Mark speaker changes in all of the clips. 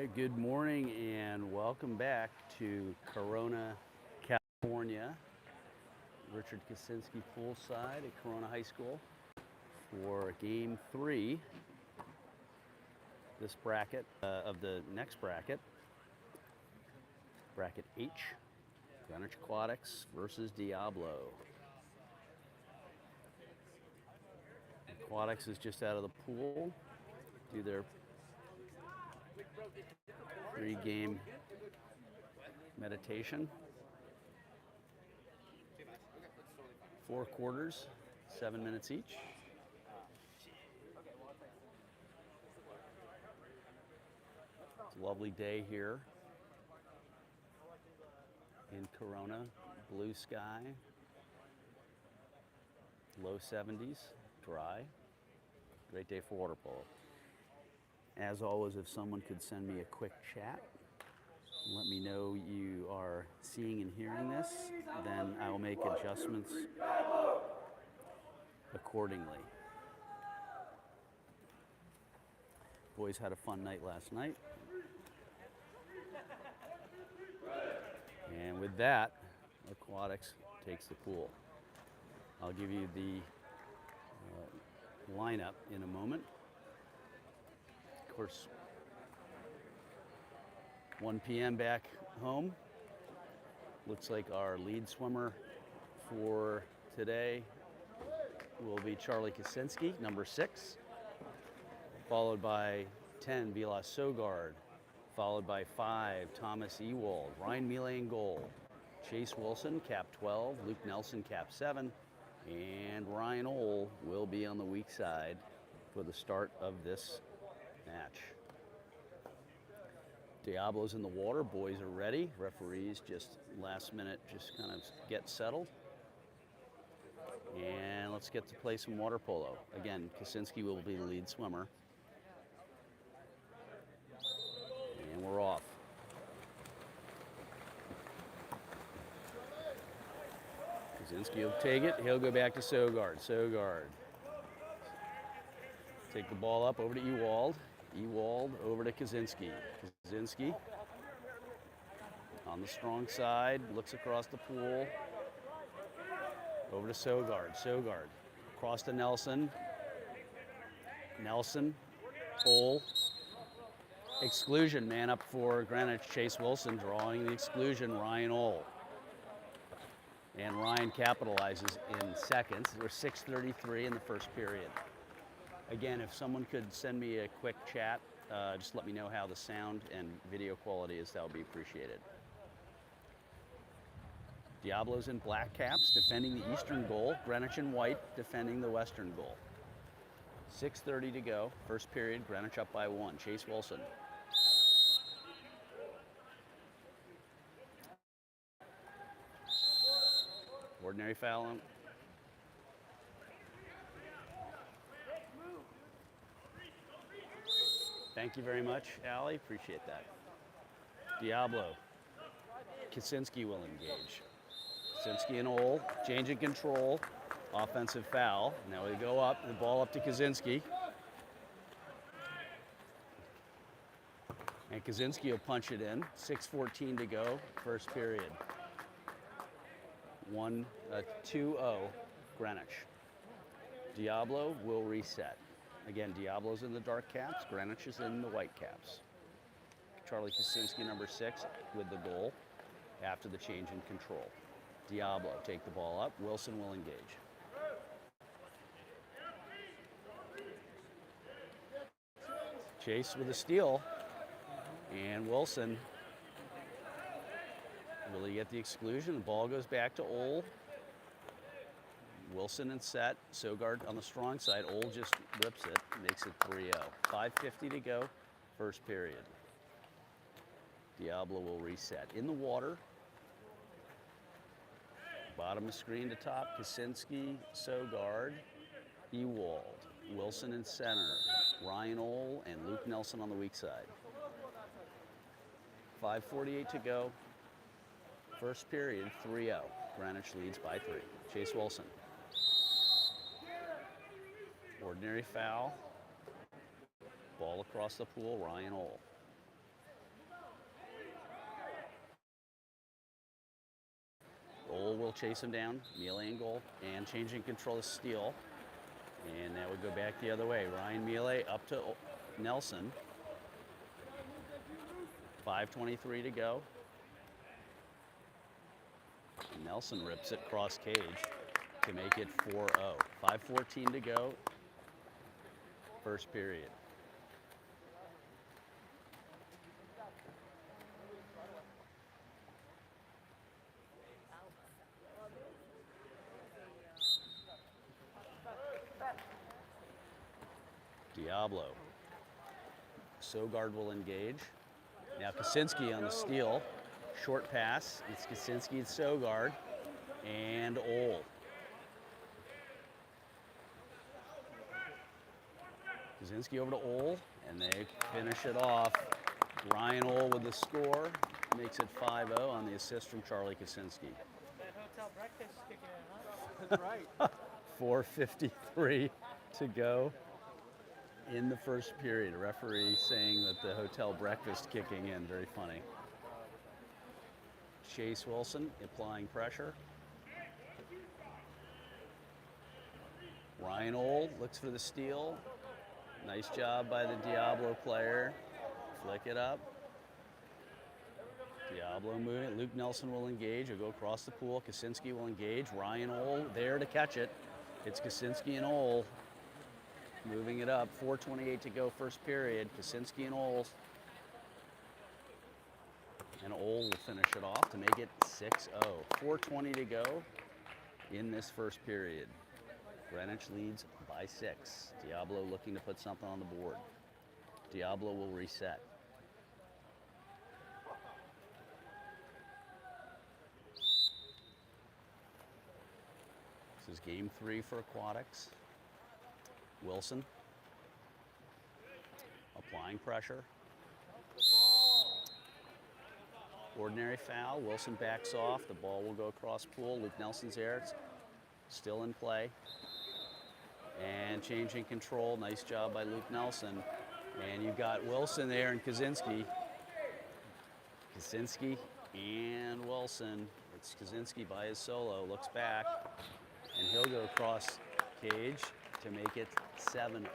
Speaker 1: right, good morning and welcome back to Corona, California. Richard Kaczynski poolside at Corona High School for Game 3. This bracket of the next bracket, Bracket H, Greenwich Aquatics versus Diablo. Aquatics is just out of the pool, do their 3-game meditation. 4 quarters, 7 minutes each. It's a lovely day here in Corona, blue sky, low 70s, dry. Great day for water polo. As always, if someone could send me a quick chat, let me know you are seeing and hearing this, then I will make adjustments accordingly. Boys had a fun night last night. And with that, Aquatics takes the pool. I'll give you the lineup in a moment. Of course, 1 p.m. back home. Looks like our lead swimmer for today will be Charlie Kaczynski, number 6, followed by 10, Vilas Sogard, followed by 5, Thomas Ewald, Ryan Miele in goal, Chase Wilson, cap 12, Luke Nelson, cap 7, and Ryan Ohl will be on the weak side for the start of this match. Diablo's in the water, boys are ready. Referees just last minute just kind of get settled. And let's get to play some water polo. Again, Kaczynski will be the lead swimmer. And we're off. Kaczynski will take it. He'll go back to Sogard. Sogard. Take the ball up over to Ewald. Ewald over to Kaczynski. Kaczynski on the strong side, looks across the pool. Over to Sogard. Sogard across to Nelson. Nelson, Ohl. Exclusion, man up for Greenwich, Chase Wilson, drawing the exclusion, Ryan Ohl. And Ryan capitalizes in seconds. We're 6:33 in the first period. Again, if someone could send me a quick chat, just let me know how the sound and video quality is, that would be appreciated. Diablo's in black caps, defending the eastern goal. Greenwich in white, defending the western goal. 6:30 to go, first period, Greenwich up by 1. Chase Wilson. Ordinary foul on. Thank you very much, Allie. Appreciate that. Diablo. Kaczynski will engage. Kaczynski and Ohl, change in control. Offensive foul. Now we go up, the ball up to Kaczynski. And Kaczynski will punch it in. 6:14 to go, first period. 2-0 Greenwich. Diablo will reset. Again, Diablo's in the dark caps, Greenwich is in the white caps. Charlie Kaczynski, number 6, with the goal after the change in control. Diablo, take the ball up. Wilson will engage. Chase with a steal. And Wilson, will he get the exclusion? The ball goes back to Ohl. Wilson in set, Sogard on the strong side. Ohl just rips it, makes it 3-0. 5:50 to go, first period. Diablo will reset. In the water, bottom of screen to top, Kaczynski, Sogard, Ewald, Wilson in center, Ryan Ohl, and Luke Nelson on the weak side. 5:48 to go, first period, 3-0. Greenwich leads by 3. Chase Wilson. Ordinary foul. Ball across the pool, Ryan Ohl. will chase him down, melee and goal, and changing control of steal. And that would go back the other way. Ryan Mealy up to Nelson. 5:23 to go. And Nelson rips it cross cage to make it 4-0. 5:14 to go. First period. Diablo. Sogard will engage. Now Kaczynski on the steal. Short pass. It's Kaczynski and Sogard. And Ole. Kaczynski over to Ole, and they finish it off. Ryan Ole with the score. Makes it 5-0 on the assist from Charlie Kaczynski.
Speaker 2: That hotel breakfast is kicking in, huh? That's right.
Speaker 1: 4:53 to go in the first period. A referee saying that the hotel breakfast kicking in. Very funny. Chase Wilson applying pressure. Ryan Ole looks for the steal. Nice job by the Diablo player. Flick it up. Diablo moving. Luke Nelson will engage. He'll go across the pool. Kaczynski will engage. Ryan Ole there to catch it. It's Kaczynski and Ole moving it up. 4:28 to go first period. Kaczynski and Ole. And Ole will finish it off to make it 6-0. 4:20 to go in this first period. Greenwich leads by 6. Diablo looking to put something on the board. Diablo will reset. This is game 3 for Aquatics. Wilson applying pressure. Ordinary foul. Wilson backs off. The ball will go across pool. Luke Nelson's there. It's still in play. And changing control. Nice job by Luke Nelson. And you've got Wilson there and Kaczynski. Kaczynski and Wilson. It's Kaczynski by his solo. Looks back. And he'll go across cage to make it 7-0.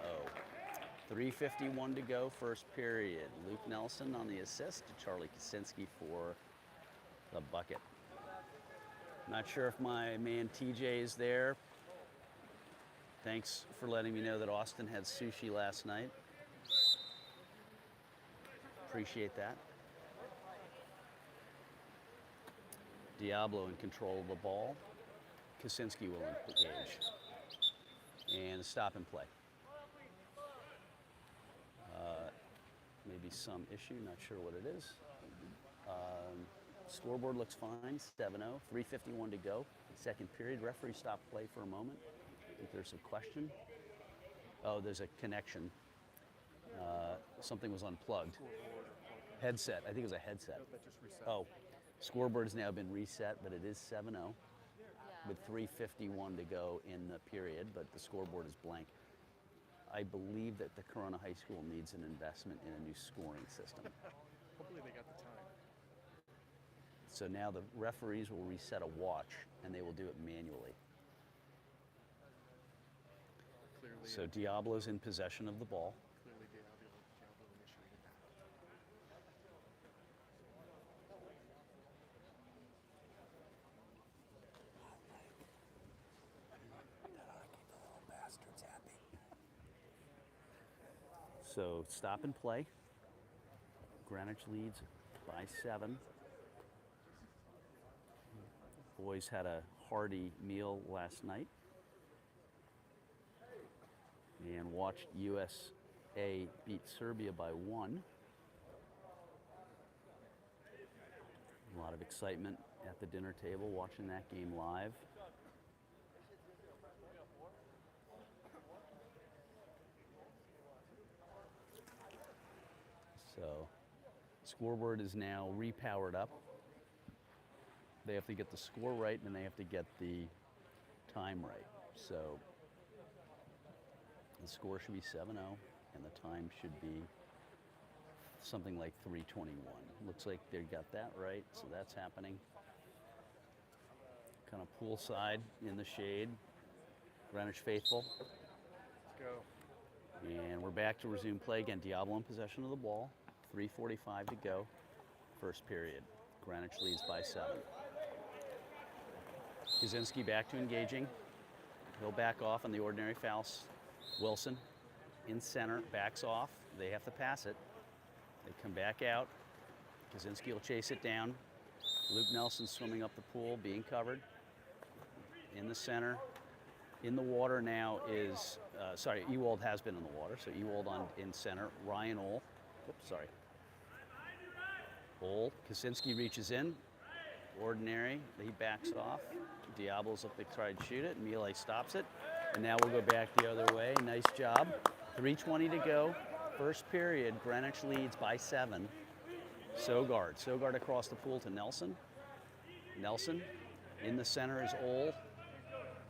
Speaker 1: 3:51 to go first period. Luke Nelson on the assist to Charlie Kaczynski for the bucket. Not sure if my man TJ is there. Thanks for letting me know that Austin had sushi last night. Appreciate that. Diablo in control of the ball. Kaczynski will engage. And stop and play. Maybe some issue, not sure what it is. Scoreboard looks fine, 7-0, 3:51 to go. Second period, referee stopped play for a moment. I think there's a question. Oh, there's a connection. Something was unplugged. Headset, I think it was a headset. Oh, scoreboard has now been reset, but it is 7-0 with 3:51 to go in the period, but the scoreboard is blank. I believe that the Corona High School needs an investment in a new scoring system.
Speaker 2: Hopefully they got the time.
Speaker 1: So now the referees will reset a watch and they will do it manually.
Speaker 2: Clearly,
Speaker 1: So Diablo's in possession of the ball.
Speaker 2: clearly Diablo initiated that.
Speaker 1: So stop and play. Greenwich leads by 7. Boys had a hearty meal last night and watched USA beat Serbia by 1. A lot of excitement at the dinner table watching that game live. So, scoreboard is now repowered up. They have to get the score right and they have to get the time right. So, the score should be 7-0 and the time should be something like 3:21. Looks like they got that right, so that's happening. kind of poolside in the shade. Greenwich faithful.
Speaker 2: Let's go.
Speaker 1: And we're back to resume play again. Diablo in possession of the ball. 3:45 to go. First period. Greenwich leads by 7. Kaczynski back to engaging. He'll back off on the ordinary fouls. Wilson in center, backs off. They have to pass it. They come back out. Kaczynski will chase it down. Luke Nelson swimming up the pool, being covered. In the center. In the water now is, Ewald has been in the water, so Ewald in center. Ryan Ole. Oops, sorry. Ole. Kaczynski reaches in. Ordinary. He backs off. Diablo's up to try to shoot it. Mealy stops it. And now we'll go back the other way. Nice job. 3:20 to go. First period. Greenwich leads by 7. Sogard. Sogard across the pool to Nelson. Nelson. In the center is Ole.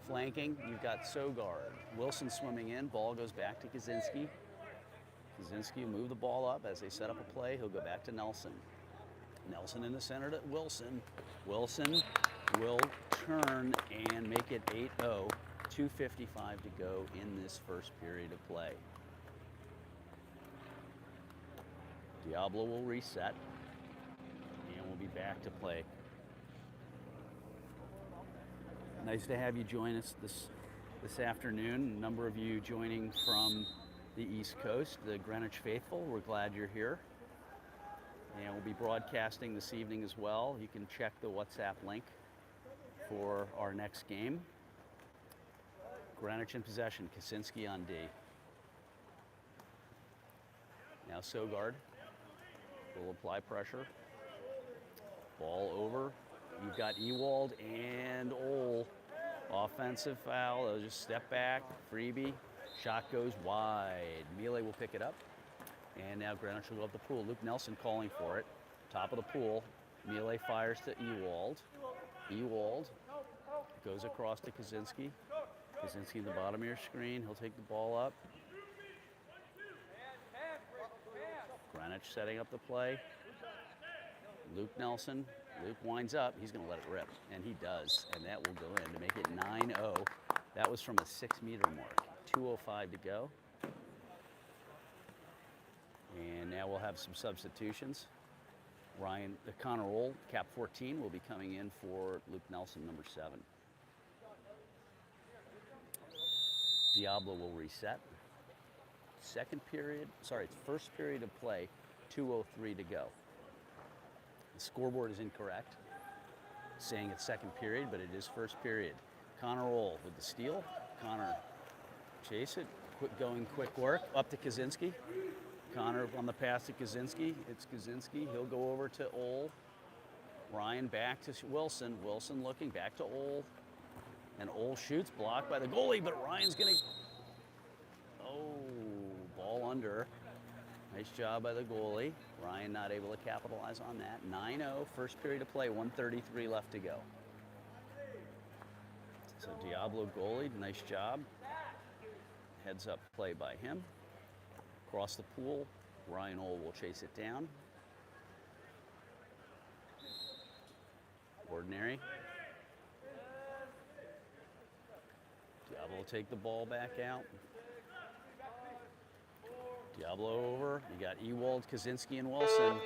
Speaker 1: Flanking. You've got Sogard. Wilson swimming in. Ball goes back to Kaczynski. Kaczynski will move the ball up as they set up a play. He'll go back to Nelson. Nelson in the center to Wilson. Wilson will turn and make it 8-0. 2:55 to go in this first period of play. Diablo will reset, and we'll be back to play. Nice to have you join us this afternoon. A number of you joining from the East Coast, the Greenwich faithful. We're glad you're here. And we'll be broadcasting this evening as well. You can check the WhatsApp link for our next game. Greenwich in possession, Kaczynski on D. Now Sogard will apply pressure. Ball over. You've got Ewald and Ole. Offensive foul. They'll just step back. Freebie. Shot goes wide. Mealy will pick it up. And now Greenwich will go up the pool. Luke Nelson calling for it. Top of the pool. Mealy fires to Ewald. Ewald goes across to Kaczynski. Kaczynski in the bottom of your screen. He'll take the ball up. Greenwich setting up the play. Luke Nelson. Luke winds up. He's going to let it rip. And he does. And that will go in to make it 9-0. That was from a 6-meter mark. 2:05 to go. And now we'll have some substitutions. Connor Ole, cap 14, will be coming in for Luke Nelson, number 7. Diablo will reset. First period of play, 2:03 to go. The scoreboard is incorrect, saying it's second period, but it is first period. Connor Ole with the steal. Connor chase it, quick work, up to Kaczynski. Connor on the pass to Kaczynski. It's Kaczynski. He'll go over to Ole. Ryan back to Wilson. Wilson looking back to Ole. And Ole shoots, blocked by the goalie, but Ryan's going to... Oh, ball under. Nice job by the goalie. Ryan not able to capitalize on that. 9-0, first period of play, 1:33 left to go. So Diablo goalie, nice job. Heads up play by him. Across the pool, Ryan Ole will chase it down. Ordinary. Diablo will take the ball back out. Diablo over. You got Ewald, Kaczynski, and Wilson.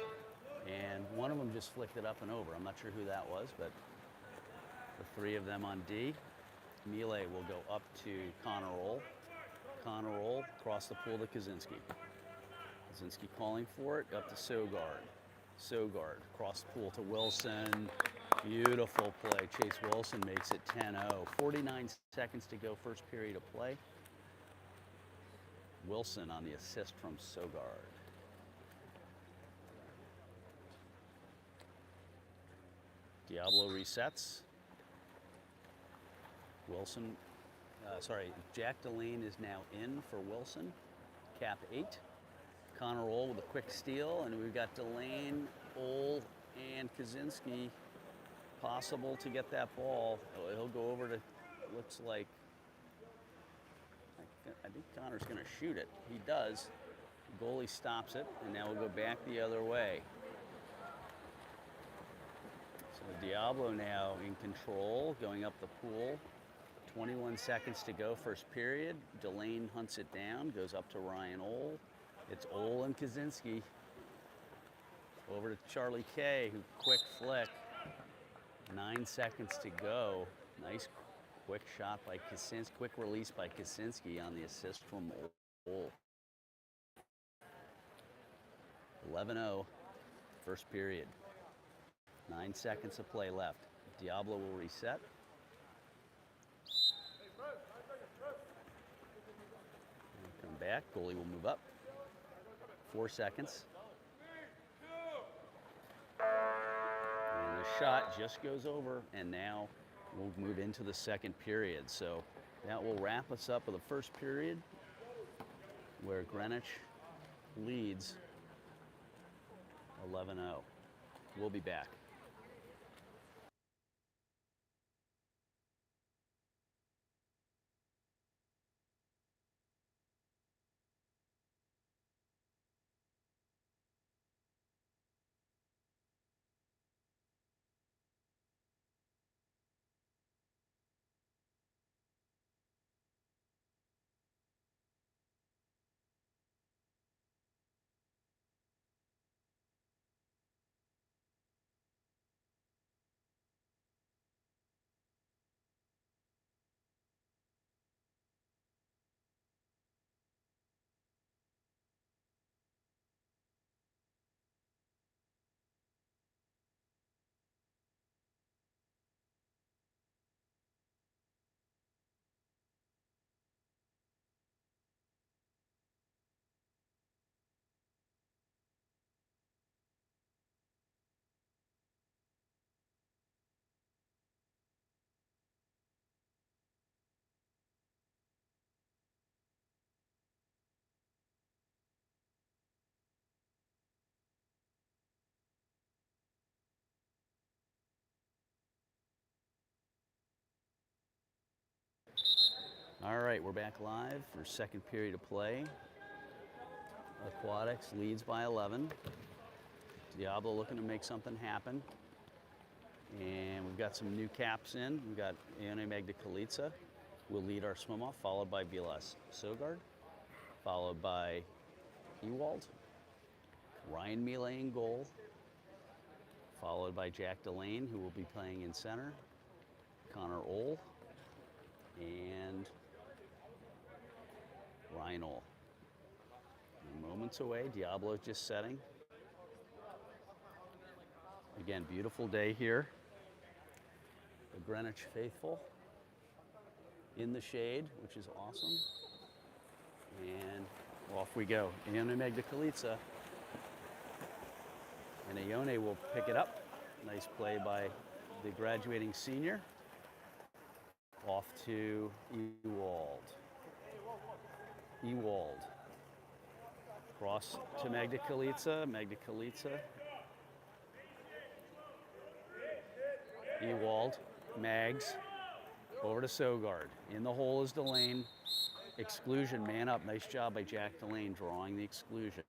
Speaker 1: And one of them just flicked it up and over. I'm not sure who that was, but the 3 of them on D. Mealy will go up to Connor Ole. Connor Ole across the pool to Kaczynski. Kaczynski calling for it, up to Sogard. Sogard across the pool to Wilson. Beautiful play. Chase Wilson makes it 10-0. 49 seconds to go, first period of play. Wilson on the assist from Sogard. Diablo resets. Wilson, Jack Delane is now in for Wilson. Cap 8. Connor Ole with a quick steal, and we've got Delane, Ole, and Kaczynski possible to get that ball. He'll go over to, looks like, I think Connor's going to shoot it. He does. The goalie stops it, and now we'll go back the other way. So Diablo now in control, going up the pool. 21 seconds to go, first period. Delane hunts it down, goes up to Ryan Ohl. It's Ohl and Kaczynski. Over to Charlie K, who quick flick. 9 seconds to go. Nice quick shot by Kaczynski, quick release by Kaczynski on the assist from Ohl. 11-0, first period. 9 seconds of play left. Diablo will reset. Come back, goalie will move up. 4 seconds. And the shot just goes over, and now we'll move into the second period. So that will wrap us up with the first period, where Greenwich leads 11-0. We'll be back. All right, we're back live for second period of play. Aquatics leads by 11. Diablo looking to make something happen. And we've got some new caps in. We've got Ione Magdalena will lead our swim off, followed by Vilas Sogard, followed by Ewald, Ryan Millet in goal, followed by Jack Delane, who will be playing in center, Connor Ohl, and Ryan Ohl. Moments away, Diablo just setting. Again, beautiful day here. The Greenwich faithful in the shade, which is awesome. And off we go. Ione Magdalena. And Ione will pick it up. Nice play by the graduating senior. Off to Ewald. Ewald. Cross to Magdalena. Magdalena. Ewald. Mags. Over to Sogard. In the hole is Delane. Exclusion, man up. Nice job by Jack Delane drawing the exclusion.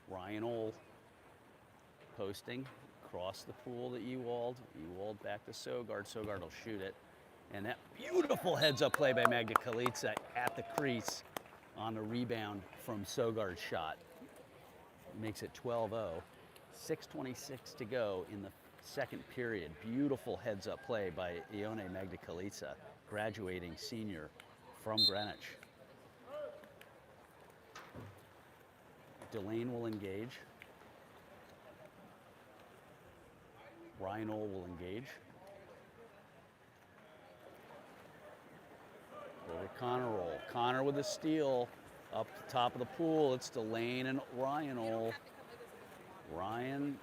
Speaker 1: Ryan Ohl posting. Across the pool to Ewald. Ewald back to Sogard. Sogard will shoot it. And that beautiful heads-up play by Magdalena at the crease on the rebound from Sogard's shot. Makes it 12-0. 6:26 to go in the second period. Beautiful heads-up play by Ione Magdalena, graduating senior from Greenwich. Delane will engage. Ryan Ohl will engage. Over Connor Ohl. Connor with a steal up the top of the pool. It's Delane and Ryan Ohl. Ryan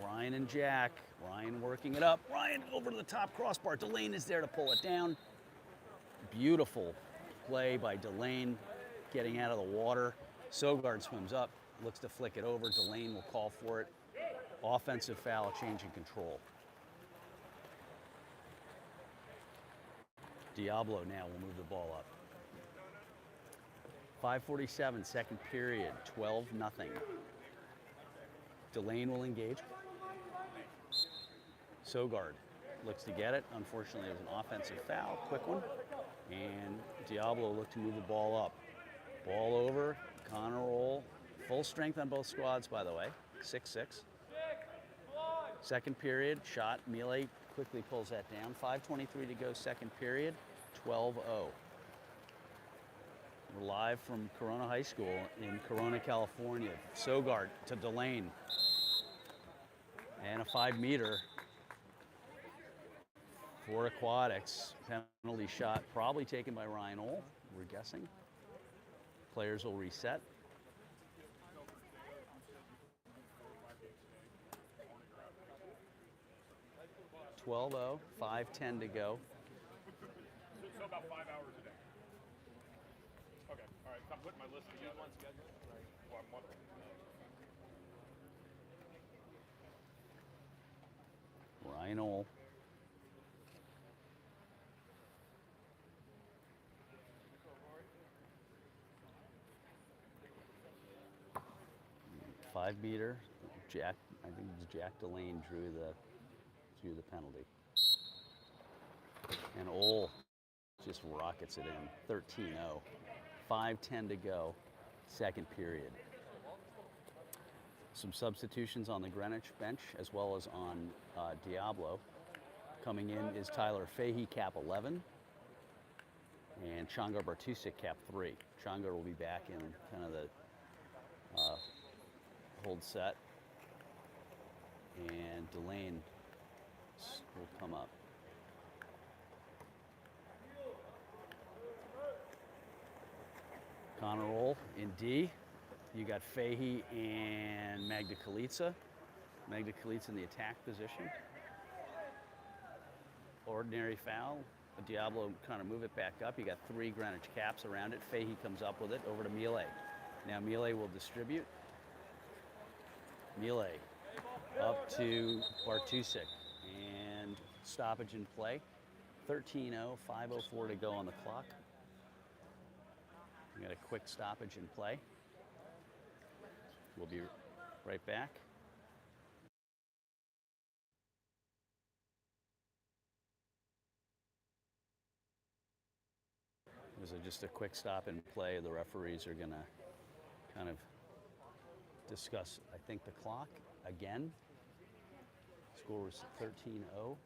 Speaker 1: and Jack. Ryan working it up. Ryan over to the top crossbar. Delane is there to pull it down. Beautiful play by Delane getting out of the water. Sogard swims up, looks to flick it over. Delane will call for it. Offensive foul, change in control. Diablo now will move the ball up. 5:47, second period, 12-0. Delane will engage. Sogard looks to get it. Unfortunately, it was an offensive foul, quick one. And Diablo looked to move the ball up. Ball over, Connor roll. Full strength on both squads, by the way, 6-6. Second period, shot, Melee quickly pulls that down. 5:23 to go, second period, 12-0. We're live from Corona High School in Corona, California. Sogard to Delane. And a 5-meter for Aquatics. Penalty shot probably taken by Ryan Ohl, we're guessing. Players will reset. $12-0, 5:10 to go.
Speaker 3: So about 5 hours a day. Okay, all right. So I'm putting my list together. One schedule? Right. Well, I'm wondering.
Speaker 1: Ryan Ohl. Five-meter. Jack, I think it was Jack Delane drew the penalty. And Ohl just rockets it in. 13-0. 5:10 to go, second period. Some substitutions on the Greenwich bench as well as on Diablo. Coming in is Tyler Fahey, cap 11, and Changar Bartusik, cap 3. Changar will be back in kind of the hold set, and Delane will come up. Connor roll in D. You got Fahey and Magda Kalitsa. Magda Kalitsa in the attack position. Ordinary foul. Diablo kind of move it back up. You got 3 Greenwich caps around it. Fahey comes up with it over to Melee. Now Melee will distribute. Melee up to Bartusik, and stoppage in play. 13-0, 5:04 to go on the clock. We got a quick stoppage in play. We'll be right back. This is just a quick stop in play. The referees are going to kind of discuss, I think, the clock again. Score was 13-0.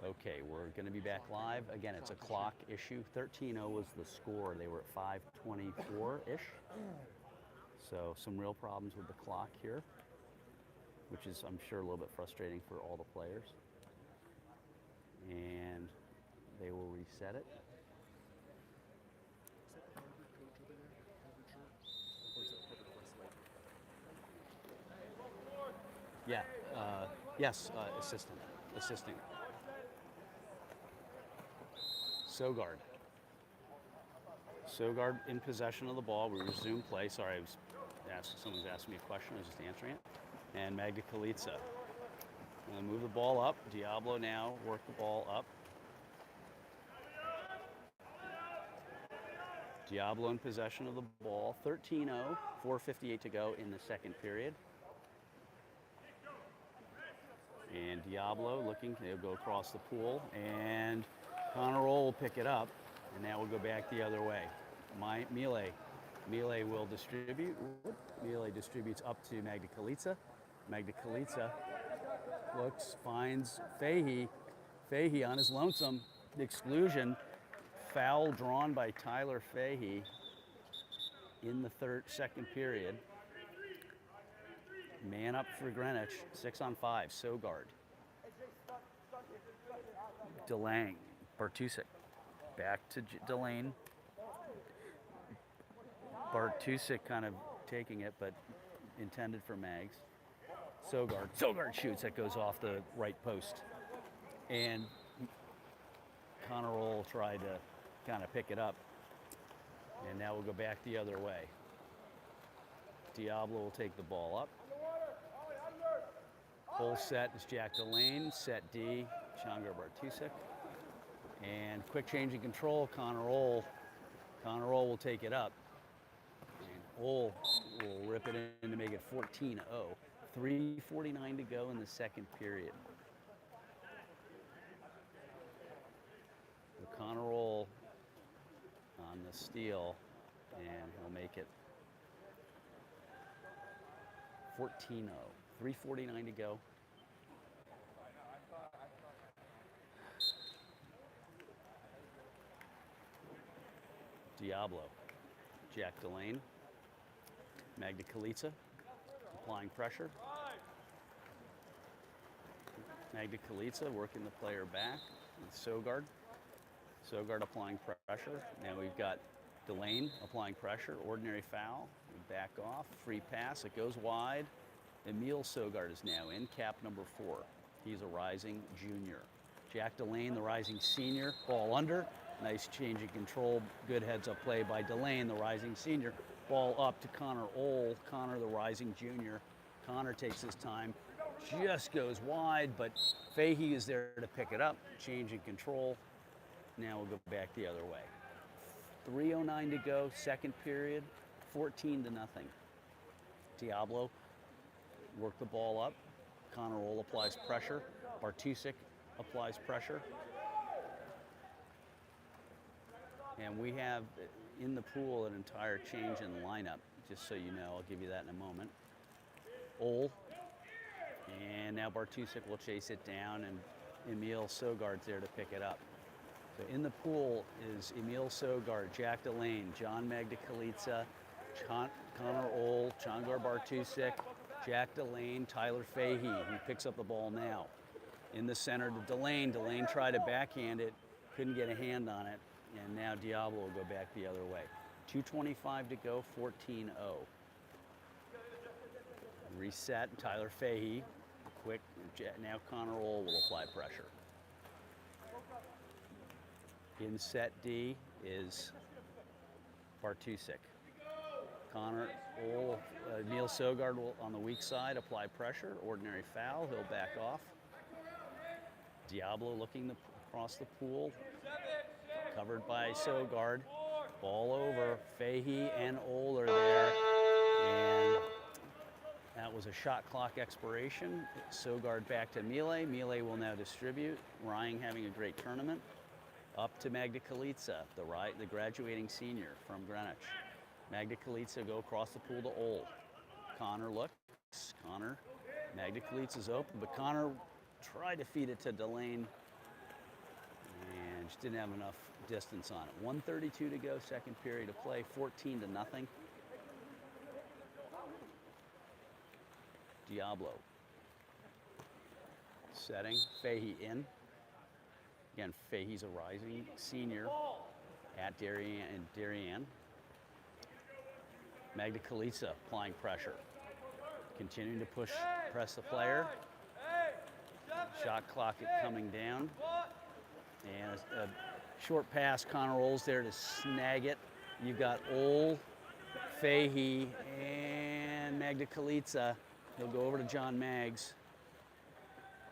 Speaker 1: Okay, we're going to be back live. Again, it's a clock issue. 13-0 was the score. They were at 5:24-ish. So some real problems with the clock here, which is, I'm sure, a little bit frustrating for all the players. And they will reset it. Yeah, yes, assisting. Sogard in possession of the ball. We resume play. Sorry, someone's asking me a question. I was just answering it. And Magda Kalitsa. And move the ball up. Diablo now work the ball up. Diablo in possession of the ball. 13-0, 4:58 to go in the second period. And Diablo looking, they'll go across the pool, and Connor Roll will pick it up, and now we'll go back the other way. Melee will distribute. Melee distributes up to Magda Kalitsa. Magda Kalitsa finds Fahey. Fahey on his lonesome. Exclusion. Foul drawn by Tyler Fahey in the second period. Man up for Greenwich. 6 on 5. Sogard. Delang. Bartusek. Back to Delane. Bartusek kind of taking it, but intended for Mags. Sogard shoots. That goes off the right post. And Connor Roll tried to kind of pick it up. And now we'll go back the other way. Diablo will take the ball up. Full set is Jack Delane. Set D, Shangar Bartusek. And quick change in control, Connor Roll. Connor Roll will take it up. And Roll will rip it in to make it 14-0. 3:49 to go in the second period. Connor Roll on the steal, and he'll make it 14-0. 3:49 to go. Diablo, Jack Delane, Magda Kalica, applying pressure. Magda Kalica working the player back. Sogard. Sogard applying pressure. Now we've got Delane applying pressure. Ordinary foul. We back off. Free pass. It goes wide. Emil Sogard is now in, cap number 4. He's a rising junior. Jack Delane, the rising senior. Ball under. Nice change of control. Good heads-up play by Delane, the rising senior. Ball up to Connor Ohl. Connor, the rising junior. Connor takes his time. Just goes wide, but Fahey is there to pick it up. Change in control. Now we'll go back the other way. 3:09 to go, second period, 14-0. Diablo work the ball up. Connor Ohl applies pressure. Bartusek applies pressure. And we have in the pool an entire change in lineup, just so you know. I'll give you that in a moment. Ohl. And now Bartusek will chase it down, and Emil Sogard's there to pick it up. So in the pool is Emil Sogard, Jack Delane, John Magda Kalica, Connor Ohl, Changar Bartusek, Jack Delane, Tyler Fahey, who picks up the ball now. In the center to Delane. Delane tried to backhand it, couldn't get a hand on it, and now Diablo will go back the other way. 2:25 to go, 14-0. Reset, Tyler Fahey, quick, now Connor Ohl will apply pressure. In set D is Bartusek. Connor Ohl, Emil Sogard will, on the weak side, apply pressure. Ordinary foul, he'll back off. Diablo looking across the pool, covered by Sogard. Ball over, Fahey and Ohl are there, and that was a shot clock expiration. Sogard back to Mile. Mile will now distribute. Ryan having a great tournament. Up to Magda Kalica, the graduating senior from Greenwich. Magda Kalica go across the pool to Ohl. Connor looks. Connor, Magda Kalica's open, but Connor tried to feed it to Delane and just didn't have enough distance on it. 1:32 to go, second period of play, 14-0. Diablo. Setting, Fahey in. Again, Fahey's a rising senior at Darien. Magda Kalica applying pressure. Continuing to press the player. Shot clock coming down. And a short pass, Connor Ohl's there to snag it. You've got Ohl, Fahey, and Magda Kalica. He'll go over to John Maggs.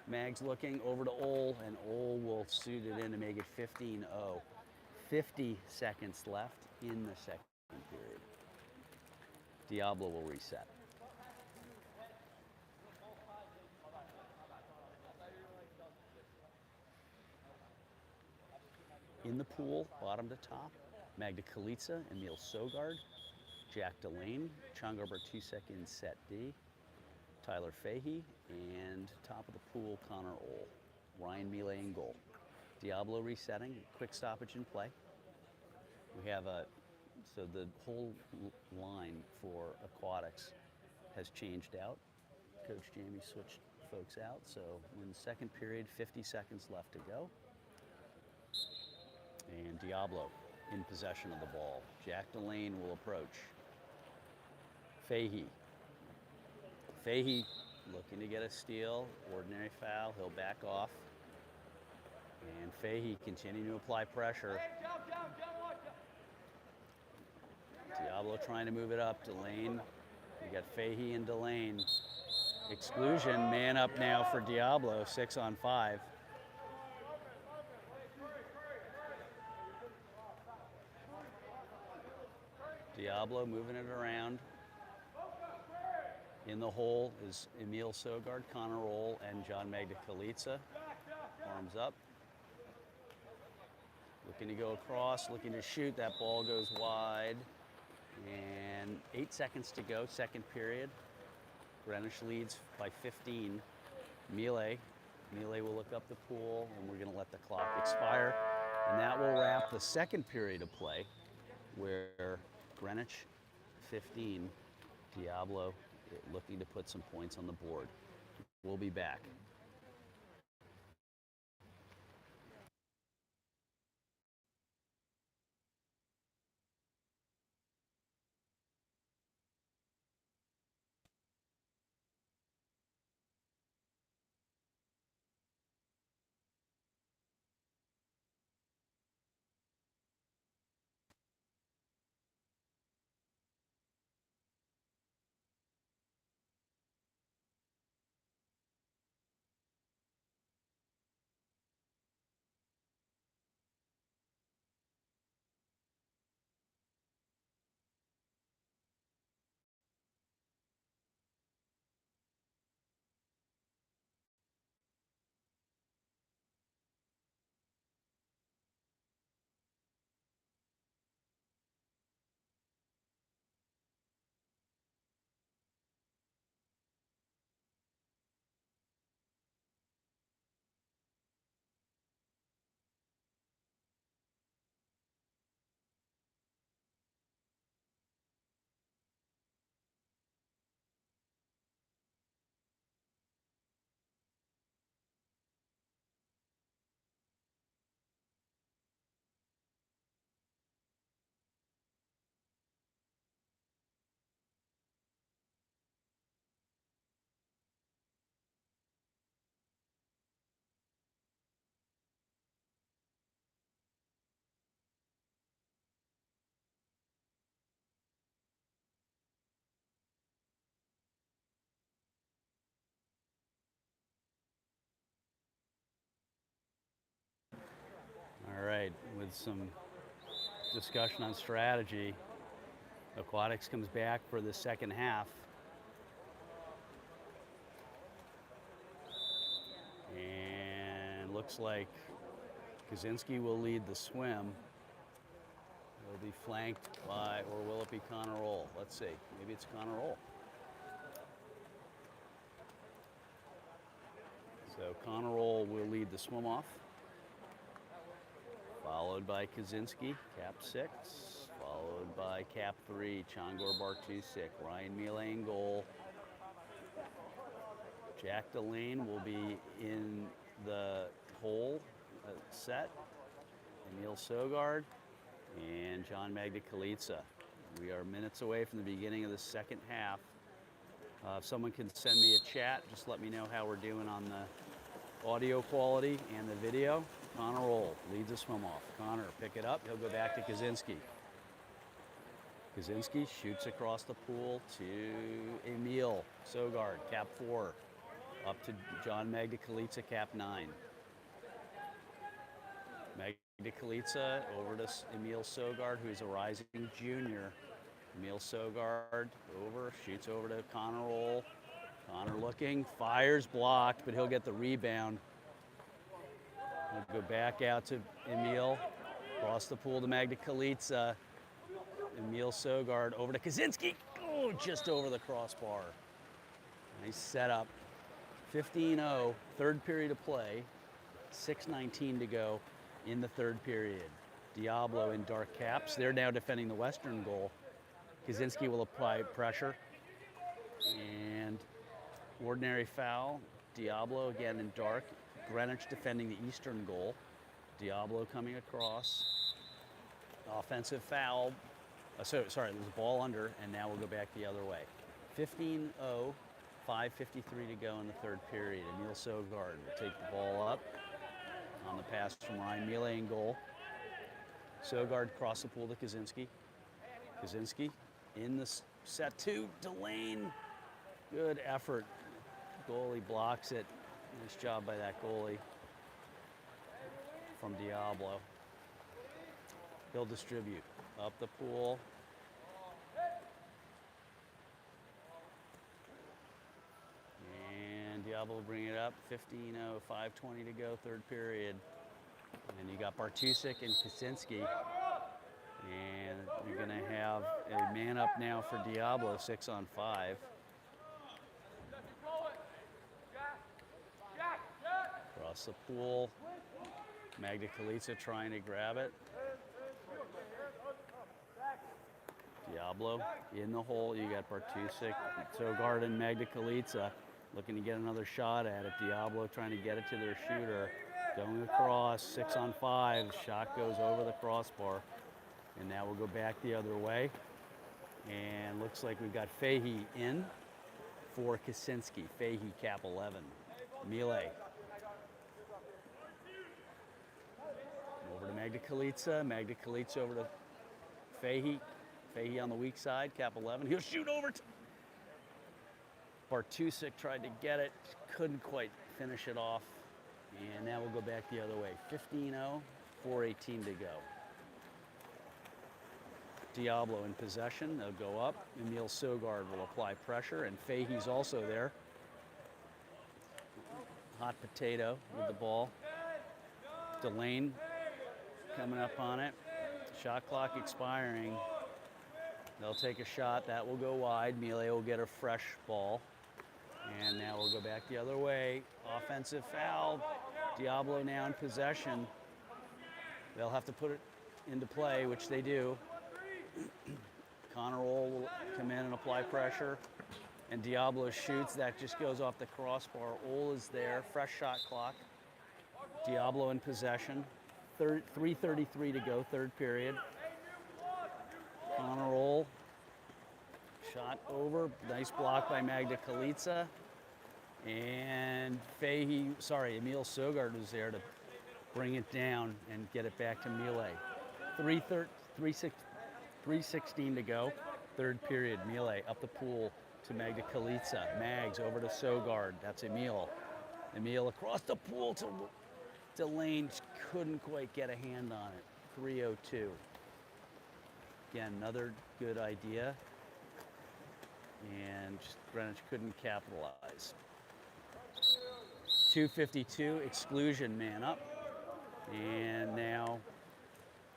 Speaker 1: Maggs looking over to Ohl, and Ohl will suit it in to make it 15-0. 50 seconds left in the second period. Diablo will reset. In the pool, bottom to top, Magda Kalica, Emil Sogard, Jack Delane, Changar Bartusek in set D, Tyler Fahey, and top of the pool, Connor Ohl. Ryan Mile in goal. Diablo resetting, quick stoppage in play. We have so the whole line for Aquatics has changed out. Coach Jamie switched folks out, so we're in the second period, 50 seconds left to go. And Diablo in possession of the ball. Jack Delane will approach. Fahey looking to get a steal, ordinary foul, he'll back off. And Fahey continuing to apply pressure. Diablo trying to move it up, Delane. You got Fahey and Delane. Exclusion, man up now for Diablo, 6 on 5. Diablo moving it around. In the hole is Emil Sogard, Connor Roll, and John Magdakalitsa. Arms up. Looking to go across, looking to shoot. That ball goes wide. And 8 seconds to go, second period. Greenwich leads by 15. Melee will look up the pool, and we're going to let the clock expire. And that will wrap the second period of play, where Greenwich 15, Diablo looking to put some points on the board. We'll be back. All right, with some discussion on strategy, Aquatics comes back for the second half. And looks like Kaczynski will lead the swim. He'll be flanked by, or will it be Connor Roll? Let's see, maybe it's Connor Roll. So Connor Roll will lead the swim off. Followed by Kaczynski, cap 6. Followed by cap 3, Changor Bartusik. Ryan Miele in goal. Jack Delane will be in the hole set. Emil Sogard and John Magdakalitsa. We are minutes away from the beginning of the second half. If someone can send me a chat, just let me know how we're doing on the audio quality and the video. Connor Roll leads the swim off. Connor, pick it up. He'll go back to Kaczynski. Kaczynski shoots across the pool to Emil Sogard, cap 4. Up to John Magdakalitsa, cap 9. Magdakalitsa over to Emil Sogard, who's a rising junior. Emil Sogard over, shoots over to Connor Roll. Connor looking, fires, blocked, but he'll get the rebound. He'll go back out to Emil, across the pool to Magdakalitsa. Emil Sogard over to Kaczynski. Oh, just over the crossbar. Nice setup. 15-0, third period of play. 6:19 to go in the third period. Diablo in dark caps. They're now defending the western goal. Kaczynski will apply pressure. And Ordinary foul. Diablo again in dark. Greenwich defending the eastern goal. Diablo coming across. Offensive foul. Sorry, there's a ball under, and now we'll go back the other way. 15-0, 5:53 to go in the third period. Emil Sogard will take the ball up on the pass from Ryan Miele in goal. Sogard across the pool to Kaczynski. Kaczynski in the set two. Delane, good effort. Goalie blocks it. Nice job by that goalie from Diablo. He'll distribute up the pool. And Diablo will bring it up. 15-0, 5:20 to go, third period. And you got Bartusek and Kaczynski. And you're going to have a man up now for Diablo, 6-on-5. Across the pool. Magda Kalica trying to grab it. Diablo in the hole. You got Bartusek, Sogard, and Magda Kalica looking to get another shot at it. Diablo trying to get it to their shooter. Going across, 6-on-5. Shot goes over the crossbar. And now we'll go back the other way. And looks like we've got Fahey in for Kaczynski. Fahey, cap 11. Miele. Over to Magda Kalica. Magda Kalica over to Fahey. Fahey on the weak side, cap 11. He'll shoot over. Bartusek tried to get it, couldn't quite finish it off. And now we'll go back the other way. 15-0, 4:18 to go. Diablo in possession. They'll go up. Emil Sogard will apply pressure, and Fahey's also there. Hot potato with the ball. Delane coming up on it. Shot clock expiring. They'll take a shot. That will go wide. Miele will get a fresh ball. And now we'll go back the other way. Offensive foul. Diablo now in possession. They'll have to put it into play, which they do. Connor Ohl will come in and apply pressure. And Diablo shoots. That just goes off the crossbar. Ohl is there. Fresh shot clock. Diablo in possession. 3:33 to go, third period. Connor Ohl. Shot over. Nice block by Magda Kalica. And Emil Sogard was there to bring it down and get it back to Miele. 3:16 to go, third period. Miele up the pool to Magda Kalica. Mags over to Sogard. That's Emil. Emil across the pool to Delane. Couldn't quite get a hand on it. 3:02. Again, another good idea. And just Greenwich couldn't capitalize. 2:52, exclusion, man up. And now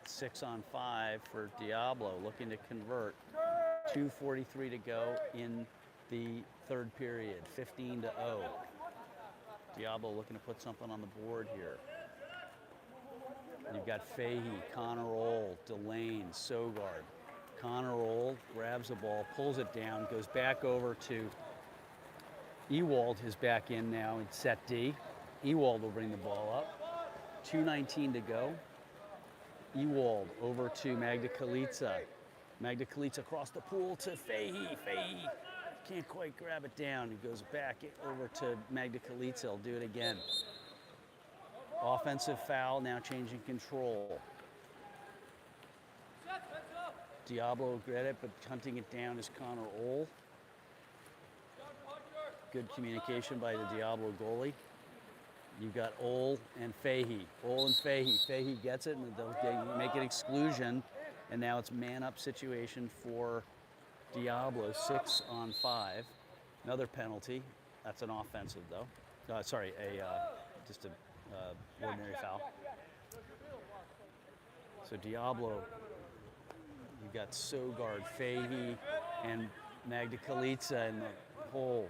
Speaker 1: 6-on-5 for Diablo, looking to convert. 2:43 to go in the third period, 15-0. Diablo looking to put something on the board here. You've got Fahey, Connor Ohl, Delane, Sogard. Connor Ohl grabs the ball, pulls it down, goes back over to Ewald, is back in now in set D. Ewald will bring the ball up. 2:19 to go. Ewald over to Magda Kalica. Magda Kalica across the pool to Fahey. Fahey can't quite grab it down. He goes back over to Magda Kalica. He'll do it again. Offensive foul, now changing control. Diablo will get it, but hunting it down is Connor Ohl. Good communication by the Diablo goalie. You've got Ohl and Fahey. Ohl and Fahey. Fahey gets it, and they'll make an exclusion. And now it's man-up situation for Diablo, 6-on-5. Another penalty. That's an offensive, though. Just an ordinary foul. So Diablo, you've got Sogard, Fahey, and Magda Kalica in the hole.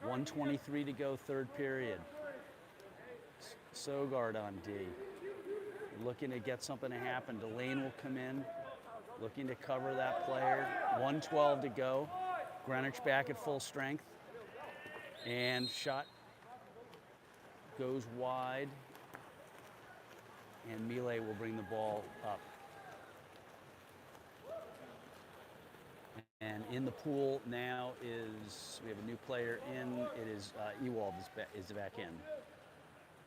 Speaker 1: 1:23 to go, third period. Sogard on D. Looking to get something to happen. Delane will come in, looking to cover that player. 1:12 to go. Greenwich back at full strength. And shot goes wide. And Melee will bring the ball up. And in the pool now is, we have a new player in, it is Ewald is back in.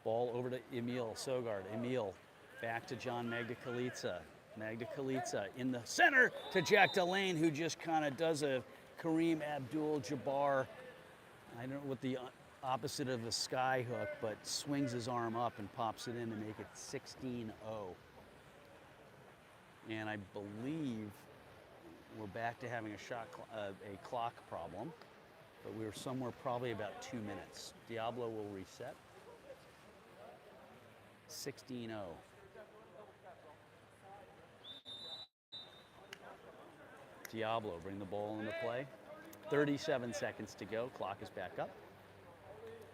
Speaker 1: Ball over to Emil Sogard. Emil back to John Magdakalitsa. Magdakalitsa in the center to Jack Delane, who just kind of does a Kareem Abdul-Jabbar, I don't know what the opposite of a sky hook, but swings his arm up and pops it in to make it 16-0. And I believe we're back to having a clock problem, but we were somewhere probably about 2 minutes. Diablo will reset. 16-0. Diablo bring the ball into play. 37 seconds to go. Clock is back up.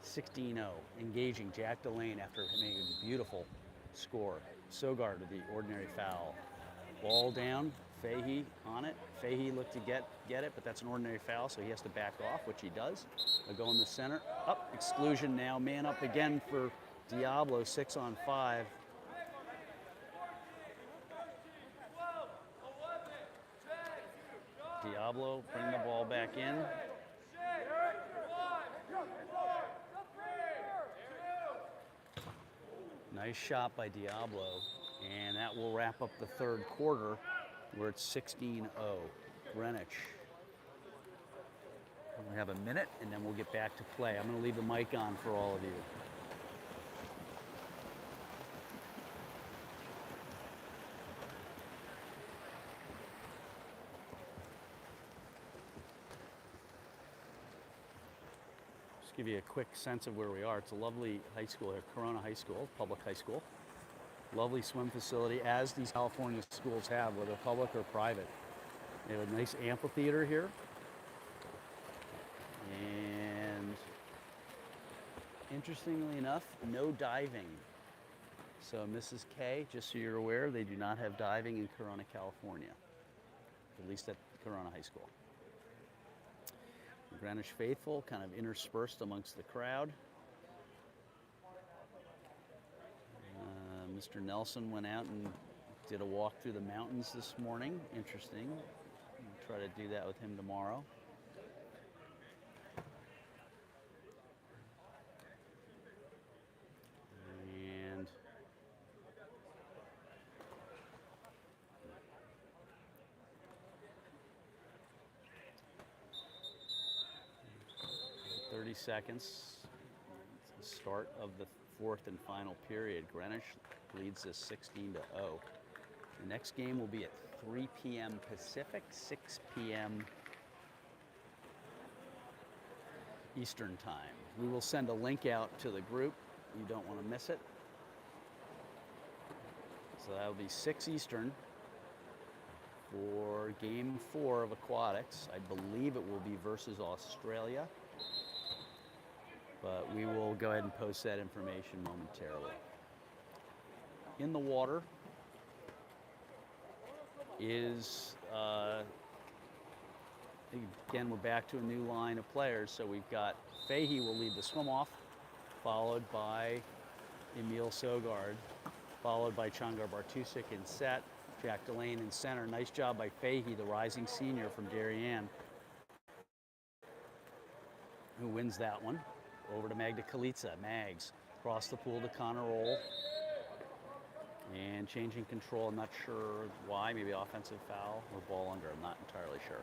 Speaker 1: 16-0. Engaging Jack Delane after making a beautiful score. Sogard with the ordinary foul. Ball down. Fahey on it. Fahey looked to get it, but that's an ordinary foul, so he has to back off, which he does. They'll go in the center. Up. Exclusion now. Man up again for Diablo. 6 on 5. Diablo bring the ball back in. Nice shot by Diablo, and that will wrap up the third quarter where it's 16-0. Greenwich. We have a minute, and then we'll get back to play. I'm going to leave the mic on for all of you. Give you a quick sense of where we are. It's a lovely high school here, Corona High School, public high school. Lovely swim facility, as these California schools have, whether public or private. They have a nice amphitheater here. And interestingly enough, no diving. So Mrs. K, just so you're aware, they do not have diving in Corona, California, at least at Corona High School. Greenwich faithful kind of interspersed amongst the crowd. Mr. Nelson went out and did a walk through the mountains this morning. Interesting. We'll try to do that with him tomorrow. And 30 seconds. It's the start of the fourth and final period. Greenwich leads this 16-0. The next game will be at 3 p.m. Pacific, 6 p.m. Eastern time. We will send a link out to the group. You don't want to miss it. So that will be 6 Eastern for Game 4 of Aquatics. I believe it will be versus Australia. But we will go ahead and post that information momentarily. In the water is, again, we're back to a new line of players. So we've got Fahey will lead the swim off, followed by Emil Sogard, followed by Changar Bartusik in set, Jack Delane in center. Nice job by Fahey, the rising senior from Darien, who wins that one. Over to Magdakalitsa. Mags across the pool to Connor Roll. And changing control, I'm not sure why, maybe offensive foul or ball under, I'm not entirely sure.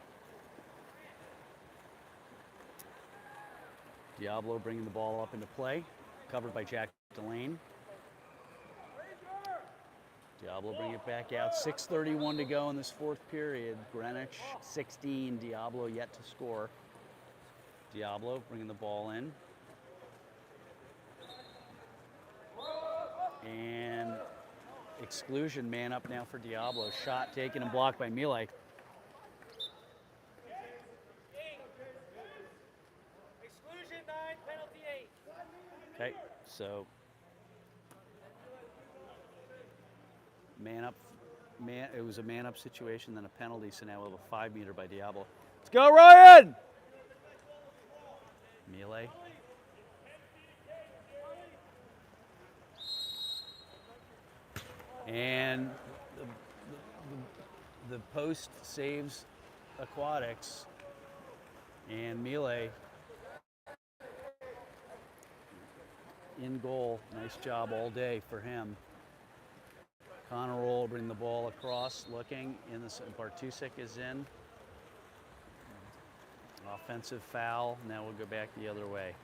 Speaker 1: Diablo bringing the ball up into play, covered by Jack Delane. Diablo bring it back out, 6:31 to go in this fourth period. Greenwich 16, Diablo yet to score. Diablo bringing the ball in. And exclusion, man up now for Diablo. Shot taken and blocked by Melee.
Speaker 2: Exclusion 9, penalty 8.
Speaker 1: Okay, so it was a man up situation, then a penalty, so now we'll have a 5 meter by Diablo. Let's go, Ryan! Melee. And the post saves Aquatics, and Melee in goal. Nice job all day for him. Connor will bring the ball across, looking in the Bartusek is in. Offensive foul. Now we'll go back the other way.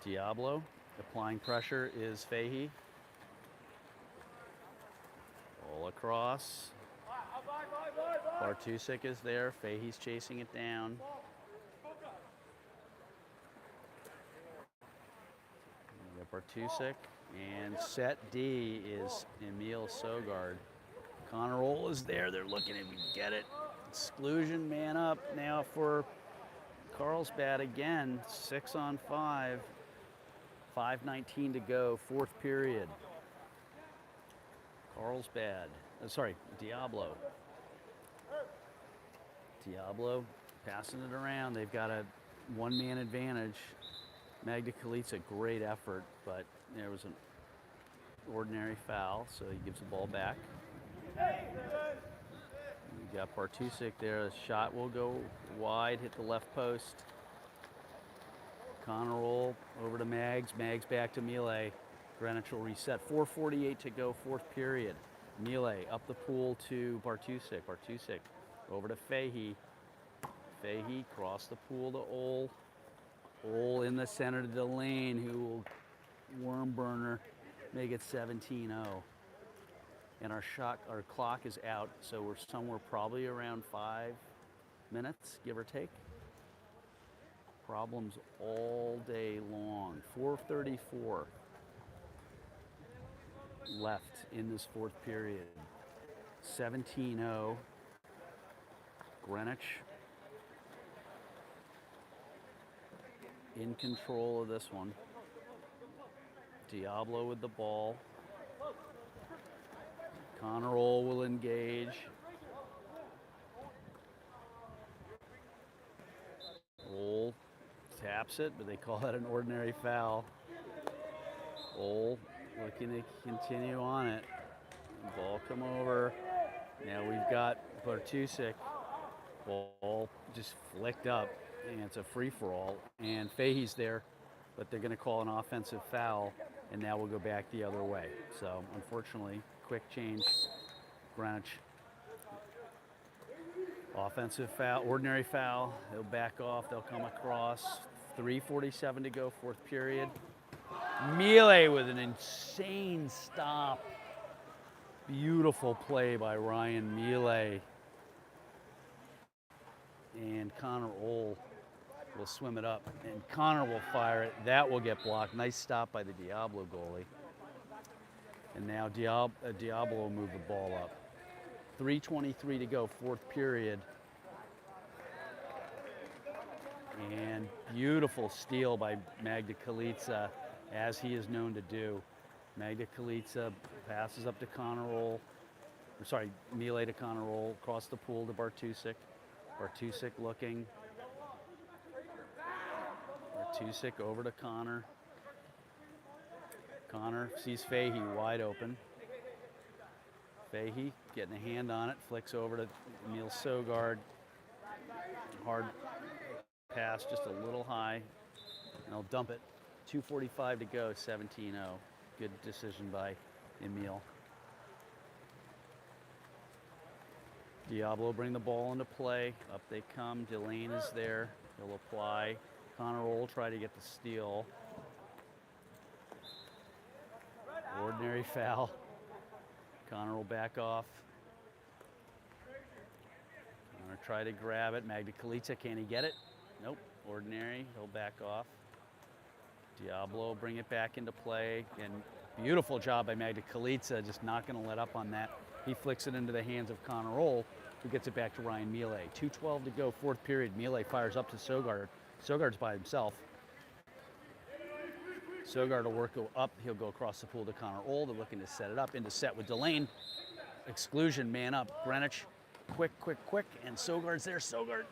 Speaker 1: Diablo applying pressure is Fahey. Ball across. Bartusek is there. Fahey's chasing it down. We got Bartusek, and set D is Emil Sogard. Connor Ohl is there. They're looking if we can get it. Exclusion, man up now for Carlsbad again. 6 on 5. 5:19 to go, fourth period. Carlsbad, Diablo. Diablo passing it around. They've got a one-man advantage. Magda Kalitsa, great effort, but there was an ordinary foul, so he gives the ball back. You got Bartusek there. The shot will go wide, hit the left post. Connor Ohl over to Mags. Mags back to Melee. Greenwich will reset. 4:48 to go, fourth period. Melee up the pool to Bartusek. Bartusek over to Fahey. Fahey cross the pool to Ohl. Ohl in the center to Delane, who will worm burner, make it 17-0. And our clock is out, so we're somewhere probably around 5 minutes, give or take. Problems all day long. 4:34 left in this fourth period. 17-0. Greenwich in control of this one. Diablo with the ball. Connor Ohl will engage. Ohl taps it, but they call that an ordinary foul. Ohl looking to continue on it. Ball come over. Now we've got Bartusek. Ball just flicked up, and it's a free-for-all. And Fahey's there, but they're going to call an offensive foul, and now we'll go back the other way. So, unfortunately, quick change. Greenwich. Offensive foul, ordinary foul. They'll back off. They'll come across. 3:47 to go, fourth period. Melee with an insane stop. Beautiful play by Ryan Melee. And Connor Ohl will swim it up. And Connor will fire it. That will get blocked. Nice stop by the Diablo goalie. And now Diablo will move the ball up. 3:23 to go, fourth period. And beautiful steal by Magda Kalitsa, as he is known to do. Magda Kalitsa passes up to Connor Ohl. Melee to Connor Ohl, across the pool to Bartusek. Bartusek looking. Bartusek over to Connor. Connor sees Fahey wide open. Fahey getting a hand on it, flicks over to Emil Sogard. Hard pass, just a little high, and they'll dump it. 2:45 to go, 17-0. Good decision by Emil. Diablo bring the ball into play. Up they come. Delane is there. He'll apply. Connor Ohl try to get the steal. Ordinary foul. Connor will back off. Connor try to grab it. Magda Kalitsa, can he get it? Nope. Ordinary. He'll back off. Diablo bring it back into play. And beautiful job by Magda Kalitsa, just not going to let up on that. He flicks it into the hands of Connor Ohl, who gets it back to Ryan Melee. 2:12 to go, fourth period. Melee fires up to Sogard. Sogard's by himself. Sogard will go up. He'll go across the pool to Connor Ohl. They're looking to set it up. Into set with Delane. Exclusion, man up. Greenwich quick, and Sogard's there. Sogard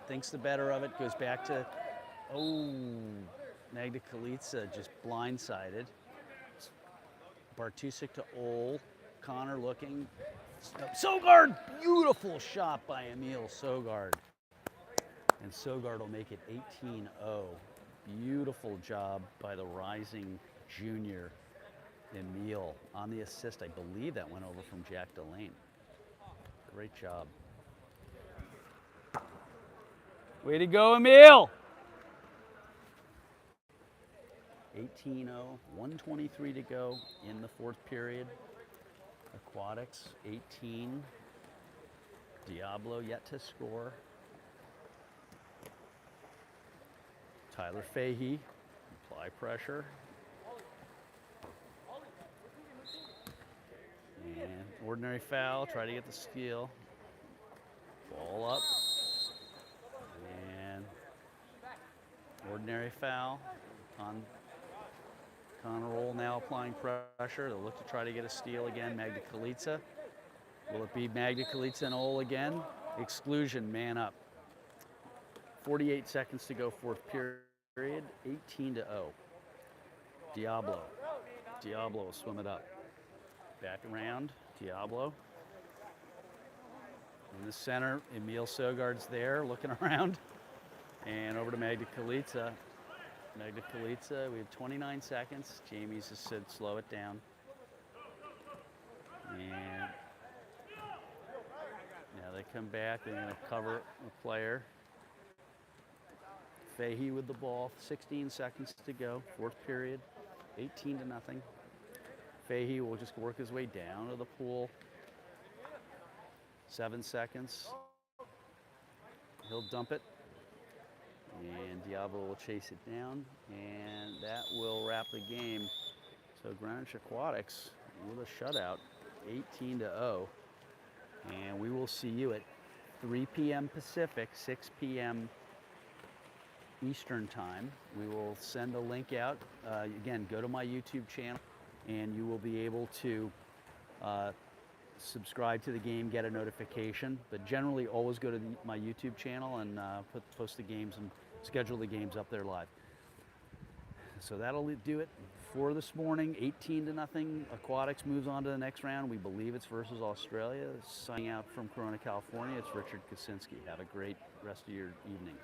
Speaker 1: thinks the better of it, goes back to, Magda Kalica just blindsided. Bartusik to Ole, Connor looking. Sogard, beautiful shot by Emil Sogard. And Sogard will make it 18-0. Beautiful job by the rising junior Emil on the assist. I believe that went over from Jack Delane. Great job. Way to go, Emil! 18-0, 1:23 to go in the fourth period. Aquatics, 18. Diablo yet to score. Tyler Fahey, apply pressure. And ordinary foul, try to get the steal. Ball up. And ordinary foul. Connor Ole now applying pressure. They'll look to try to get a steal again. Magda Kalica. Will it be Magda Kalica and Ole again? Exclusion, man up. 48 seconds to go, fourth period. 18-0. Diablo. Diablo will swim it up. Back around. Diablo. In the center, Emil Sogard's there, looking around. And over to Magda Kalica. Magda Kalica, we have 29 seconds. Jamie's just said slow it down. And now they come back. They're going to cover a player. Fahey with the ball. 16 seconds to go. Fourth period. 18-0. Fahey will just work his way down to the pool. 7 seconds. He'll dump it. And Diablo will chase it down. And that will wrap the game. So Greenwich Aquatics with a shutout. 18-0. And we will see you at 3 p.m. Pacific, 6 p.m. Eastern time. We will send a link out. Again, go to my YouTube channel and you will be able to subscribe to the game, get a notification. But generally, always go to my YouTube channel and post the games and schedule the games up there live. So that'll do it for this morning. 18-0. Aquatics moves on to the next round. We believe it's versus Australia. Signing out from Corona, California, it's Richard Kaczynski. Have a great rest of your evening.